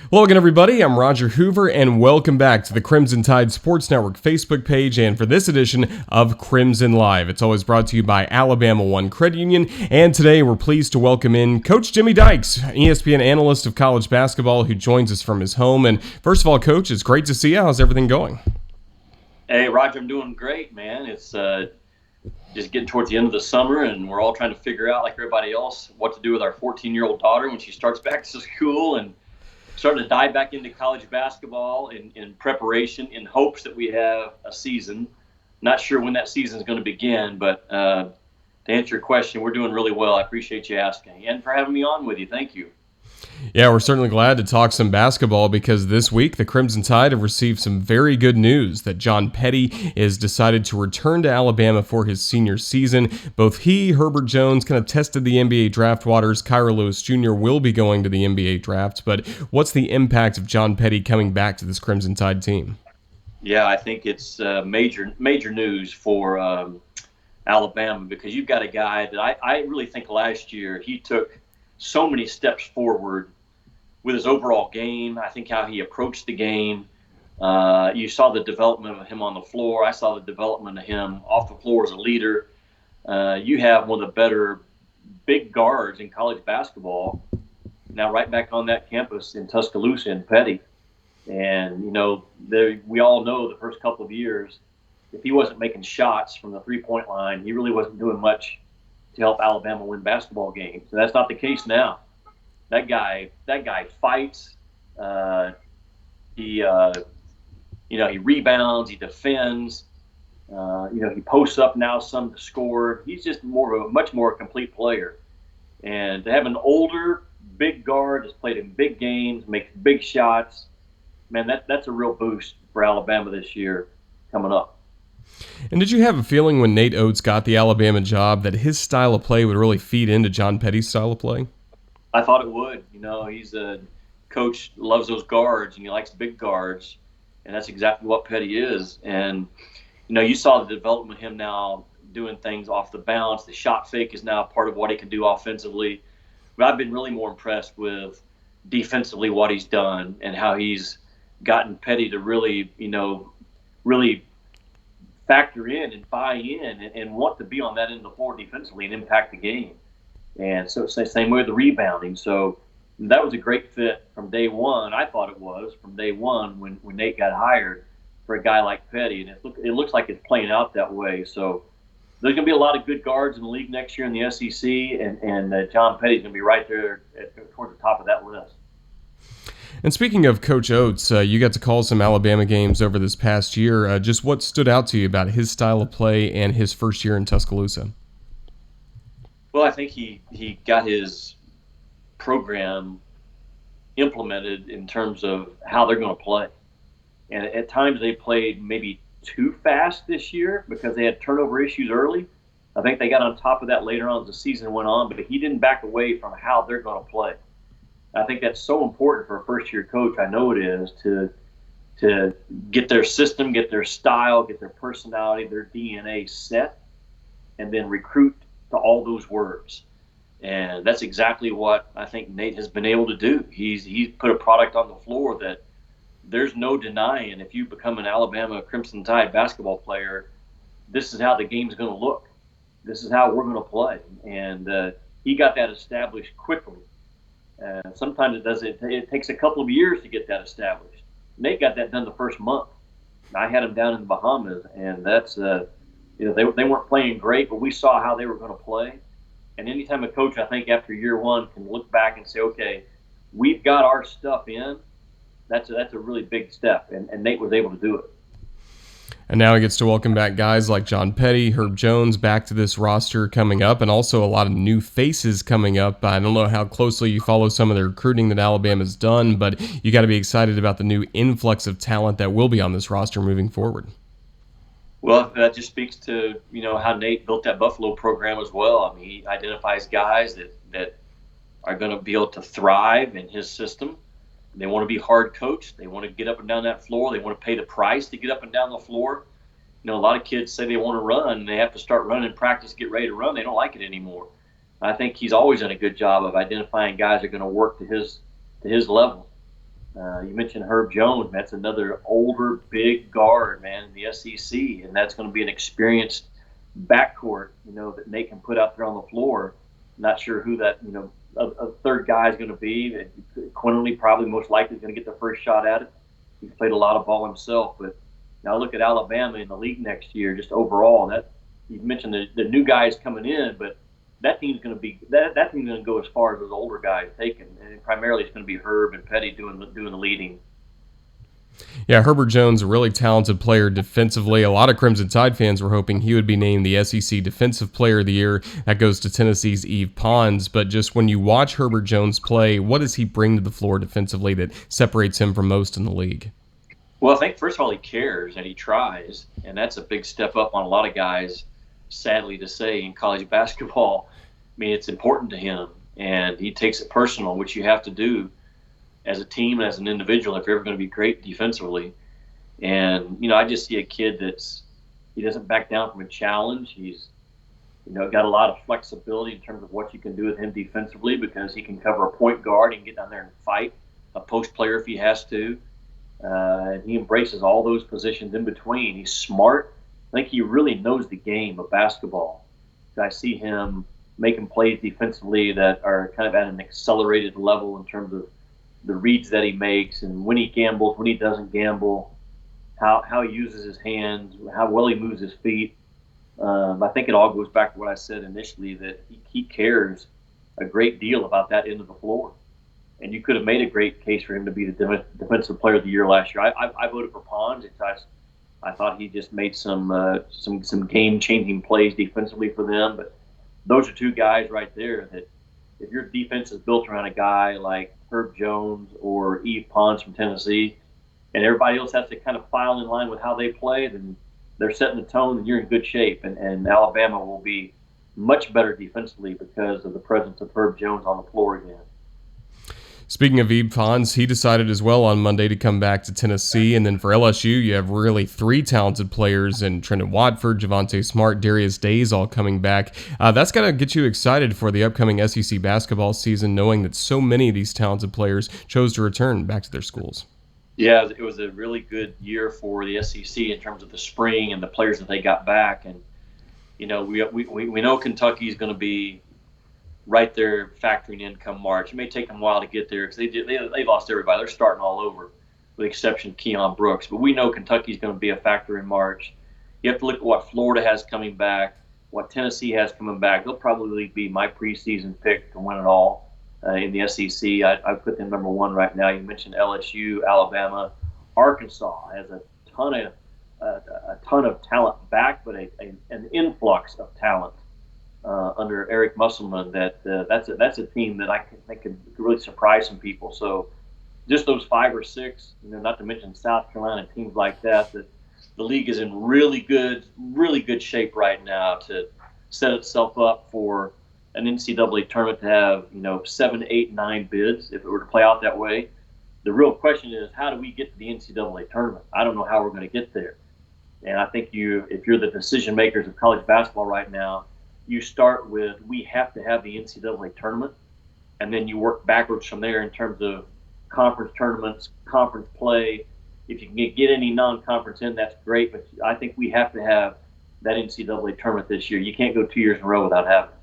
Hello again, everybody. I'm Roger Hoover, and welcome back to the Crimson Tide Sports Network Facebook page, and for this edition of Crimson Live. It's always brought to you by Alabama One Credit Union, and today we're pleased to welcome in Coach Jimmy Dykes, ESPN analyst of college basketball, who joins us from his home. And first of all, Coach, it's great to see you. How's everything going? Hey, Roger, I'm doing great, man. It's just getting towards the end of the summer, and we're all trying to figure out, like everybody else, what to do with our 14-year-old daughter when she starts back to school, and starting to dive back into college basketball in preparation in hopes that we have a season. Not sure when that season is going to begin, but to answer your question, we're doing really well. I appreciate you asking and for having me on with you. Thank you. Yeah, we're certainly glad to talk some basketball because this week the Crimson Tide have received some very good news that John Petty is decided to return to Alabama for his senior season. Both he, Herbert Jones, kind of tested the NBA draft waters. Kyra Lewis Jr. will be going to the NBA draft, but what's the impact of John Petty coming back to this Crimson Tide team? Yeah, I think it's major news for Alabama because you've got a guy that I really think last year he took so many steps forward with his overall game. I think how he approached the game. You saw the development of him on the floor. I saw the development of him off the floor as a leader. You have one of the better big guards in college basketball now right back on that campus in Tuscaloosa and Petty. And, you know, we all know the first couple of years, if he wasn't making shots from the three-point line, he really wasn't doing much to help Alabama win basketball games. And that's not the case now. That guy fights. He rebounds. He defends. He posts up now some to score. He's just much more complete player. And to have an older, big guard that's played in big games, makes big shots, man, that's a real boost for Alabama this year coming up. And did you have a feeling when Nate Oates got the Alabama job that his style of play would really feed into John Petty's style of play? I thought it would. You know, he's a coach, loves those guards, and he likes big guards, and that's exactly what Petty is. And, you know, you saw the development of him now doing things off the bounce. The shot fake is now part of what he can do offensively. But I've been really more impressed with defensively what he's done and how he's gotten Petty to really factor in and buy in and want to be on that end of the floor defensively and impact the game. And so it's the same way with the rebounding. So that was a great fit from day one. I thought it was from day one when Nate got hired for a guy like Petty. And it looks like it's playing out that way. So there's going to be a lot of good guards in the league next year in the SEC. And John Petty's going to be right there towards the top of that list. And speaking of Coach Oates, you got to call some Alabama games over this past year. Just what stood out to you about his style of play and his first year in Tuscaloosa? Well, I think he got his program implemented in terms of how they're going to play. And at times they played maybe too fast this year because they had turnover issues early. I think they got on top of that later on as the season went on, but he didn't back away from how they're going to play. I think that's so important for a first-year coach. I know it is to get their system, get their style, get their personality, their DNA set, and then recruit to all those words. And that's exactly what I think Nate has been able to do. He's put a product on the floor that there's no denying. If you become an Alabama Crimson Tide basketball player, this is how the game's going to look. This is how we're going to play. And he got that established quickly. Sometimes it takes a couple of years to get that established. Nate got that done the first month. I had him down in the Bahamas, and that's they weren't playing great, but we saw how they were going to play. And anytime a coach, I think, after year one can look back and say, okay, we've got our stuff in, that's a really big step, and Nate was able to do it. And now he gets to welcome back guys like John Petty, Herb Jones back to this roster coming up, and also a lot of new faces coming up. I don't know how closely you follow some of the recruiting that Alabama's done, but you got to be excited about the new influx of talent that will be on this roster moving forward. Well, that just speaks to, you know, how Nate built that Buffalo program as well. I mean, he identifies guys that are going to be able to thrive in his system. They want to be hard coached. They want to get up and down that floor. They want to pay the price to get up and down the floor. You know, a lot of kids say they want to run, and they have to start running, practice, get ready to run. They don't like it anymore. I think he's always done a good job of identifying guys that are going to work to his level. You mentioned Herb Jones. That's another older, big guard, man, in the SEC, and that's going to be an experienced backcourt, that Nate can put out there on the floor. Not sure who that, a third guy is going to be. Quinley probably most likely is going to get the first shot at it. He's played a lot of ball himself, but now look at Alabama in the league next year. Just overall, that you mentioned the new guys coming in, but that team's going to be that team's going to go as far as those older guys taken, and primarily it's going to be Herb and Petty doing the leading. Yeah, Herbert Jones, a really talented player defensively. A lot of Crimson Tide fans were hoping he would be named the SEC Defensive Player of the Year. That goes to Tennessee's Yves Pons. But just when you watch Herbert Jones play, what does he bring to the floor defensively that separates him from most in the league? Well, I think first of all he cares and he tries, and that's a big step up on a lot of guys. Sadly to say, in college basketball, I mean it's important to him, and he takes it personal, which you have to do as a team, as an individual, if you're ever going to be great defensively. And I just see a kid he doesn't back down from a challenge. He's got a lot of flexibility in terms of what you can do with him defensively, because he can cover a point guard and get down there and fight a post player if he has to. And he embraces all those positions in between. He's smart. I think he really knows the game of basketball. I see him making plays defensively that are kind of at an accelerated level in terms of the reads that he makes, and when he gambles, when he doesn't gamble, how he uses his hands, how well he moves his feet. I think it all goes back to what I said initially, that he cares a great deal about that end of the floor. And you could have made a great case for him to be the Defensive Player of the Year last year. I voted for Pons. I thought he just made some game-changing plays defensively for them. But those are two guys right there that, if your defense is built around a guy like Herb Jones or Yves Pons from Tennessee, and everybody else has to kind of file in line with how they play, then they're setting the tone, and you're in good shape. And Alabama will be much better defensively because of the presence of Herb Jones on the floor again. Speaking of Yves Pons, he decided as well on Monday to come back to Tennessee. And then for LSU, you have really three talented players in Trendon Watford, Javonte Smart, Darius Days all coming back. That's got to get you excited for the upcoming SEC basketball season, knowing that so many of these talented players chose to return back to their schools. Yeah, it was a really good year for the SEC in terms of the spring and the players that they got back. And, we know Kentucky's going to be right there factoring in come March. It may take them a while to get there because they lost everybody. They're starting all over, with the exception of Keon Brooks. But we know Kentucky's going to be a factor in March. You have to look at what Florida has coming back, what Tennessee has coming back. They'll probably be my preseason pick to win it all in the SEC. I put them number one right now. You mentioned LSU, Alabama, Arkansas has a ton of talent back, but an influx of talent under Eric Musselman. That's a team that I think could really surprise some people. So just those 5 or 6, not to mention South Carolina, teams like that. That the league is in really good shape right now to set itself up for an NCAA tournament to have 7, 8, 9 bids if it were to play out that way. The real question is, how do we get to the NCAA tournament? I don't know how we're going to get there. And I think if you're the decision makers of college basketball right now, you start with, we have to have the NCAA tournament, and then you work backwards from there in terms of conference tournaments, conference play. If you can get any non-conference in, that's great, but I think we have to have that NCAA tournament this year. You can't go 2 years in a row without having it.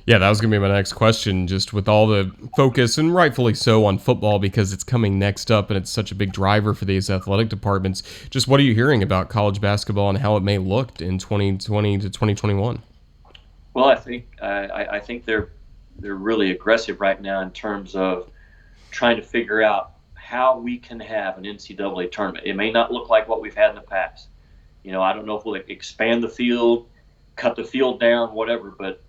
Yeah, that was going to be my next question, just with all the focus, and rightfully so, on football because it's coming next up and it's such a big driver for these athletic departments. Just what are you hearing about college basketball and how it may look in 2020 to 2021? Well, I think they're really aggressive right now in terms of trying to figure out how we can have an NCAA tournament. It may not look like what we've had in the past. I don't know if we'll expand the field, cut the field down, whatever, but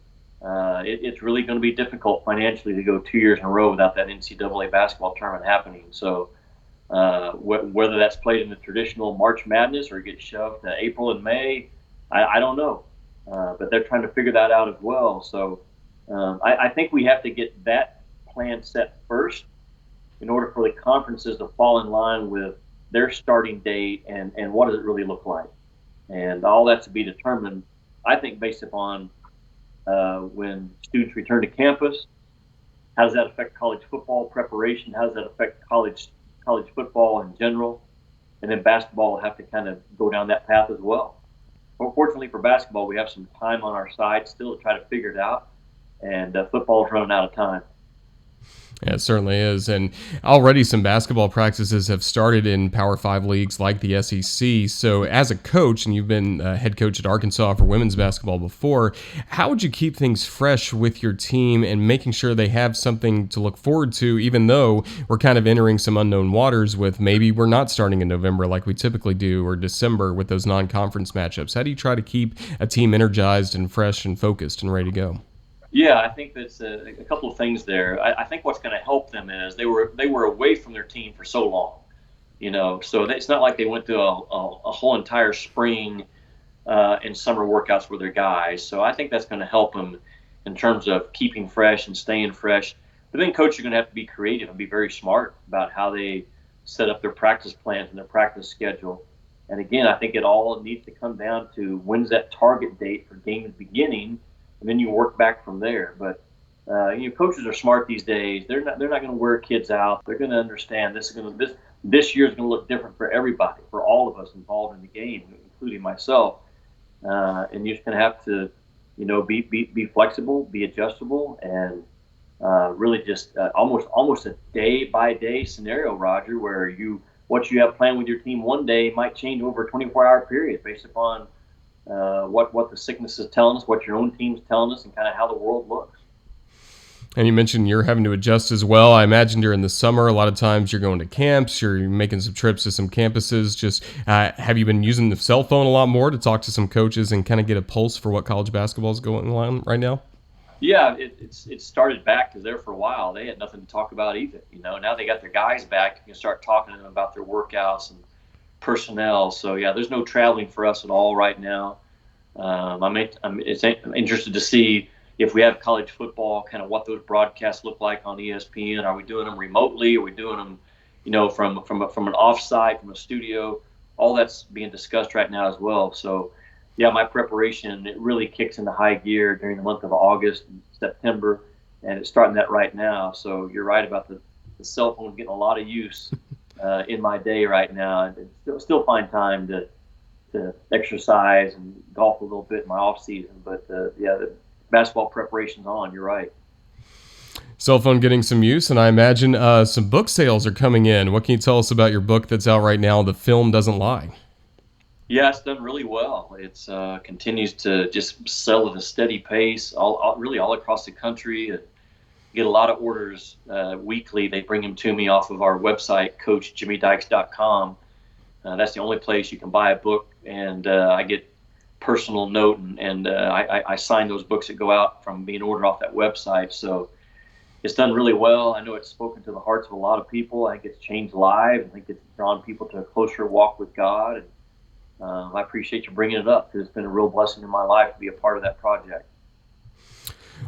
it's really going to be difficult financially to go 2 years in a row without that NCAA basketball tournament happening. So whether that's played in the traditional March Madness or gets shoved to April and May, I don't know. But they're trying to figure that out as well. So I think we have to get that plan set first in order for the conferences to fall in line with their starting date and what does it really look like. And all that to be determined, I think, based upon when students return to campus. How does that affect college football preparation? How does that affect college college football in general, and then basketball will have to kind of go down that path as well. But fortunately for basketball, we have some time on our side still to try to figure it out, and football's running out of time. Yeah, it certainly is. And already some basketball practices have started in Power 5 leagues like the SEC. So as a coach, and you've been head coach at Arkansas for women's basketball before, how would you keep things fresh with your team and making sure they have something to look forward to, even though we're kind of entering some unknown waters with maybe we're not starting in November like we typically do, or December with those non-conference matchups? How do you try to keep a team energized and fresh and focused and ready to go? Yeah, I think that's a couple of things there. I think what's going to help them is they were away from their team for so long, so it's not like they went through a whole entire spring and summer workouts with their guys. So I think that's going to help them in terms of keeping fresh and staying fresh. But then coaches are going to have to be creative and be very smart about how they set up their practice plans and their practice schedule. And again, I think it all needs to come down to when's that target date for games beginning, and then you work back from there. But coaches are smart these days. They're not going to wear kids out. They're going to understand this year is going to look different for everybody, for all of us involved in the game, including myself. And you're just going to have to, be flexible, be adjustable, and really just almost a day by day scenario, Roger, where what you have planned with your team one day might change over a 24-hour period based upon what the sickness is telling us, what your own team's telling us, and kind of how the world looks. And you mentioned you're having to adjust as well. I imagine during the summer, a lot of times you're going to camps, you're making some trips to some campuses. Just have you been using the cell phone a lot more to talk to some coaches and kind of get a pulse for what college basketball is going on right now? Yeah, it started back because there for a while they had nothing to talk about either. Now they got their guys back. You can start talking to them about their workouts and personnel. So yeah, there's no traveling for us at all right now. I'm interested to see if we have college football, kind of what those broadcasts look like on ESPN. Are we doing them remotely? Are we doing them, from an offsite, from a studio? All that's being discussed right now as well. So yeah, my preparation, it really kicks into high gear during the month of August and September, and it's starting that right now. So you're right about the cell phone getting a lot of use in my day right now. And still find time to exercise and golf a little bit in my off season. But the basketball preparation's on. You're right. Cell phone getting some use, and I imagine some book sales are coming in. What can you tell us about your book that's out right now, The Film Doesn't Lie? Yeah, it's done really well. It's continues to just sell at a steady pace, really all across the country. Get a lot of orders weekly. They bring them to me off of our website, CoachJimmyDykes.com. That's the only place you can buy a book, and I get personal note, and I sign those books that go out from being ordered off that website. So it's done really well. I know it's spoken to the hearts of a lot of people. I think it's changed lives. I think it's drawn people to a closer walk with God. And I appreciate you bringing it up because it's been a real blessing in my life to be a part of that project.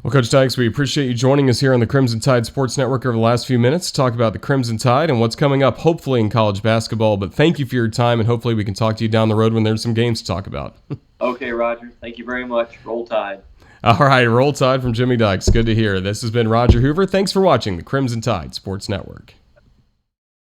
Well, Coach Dykes, we appreciate you joining us here on the Crimson Tide Sports Network over the last few minutes to talk about the Crimson Tide and what's coming up, hopefully, in college basketball. But thank you for your time, and hopefully we can talk to you down the road when there's some games to talk about. Okay, Roger. Thank you very much. Roll Tide. All right, Roll Tide from Jimmy Dykes. Good to hear. This has been Roger Hoover. Thanks for watching the Crimson Tide Sports Network.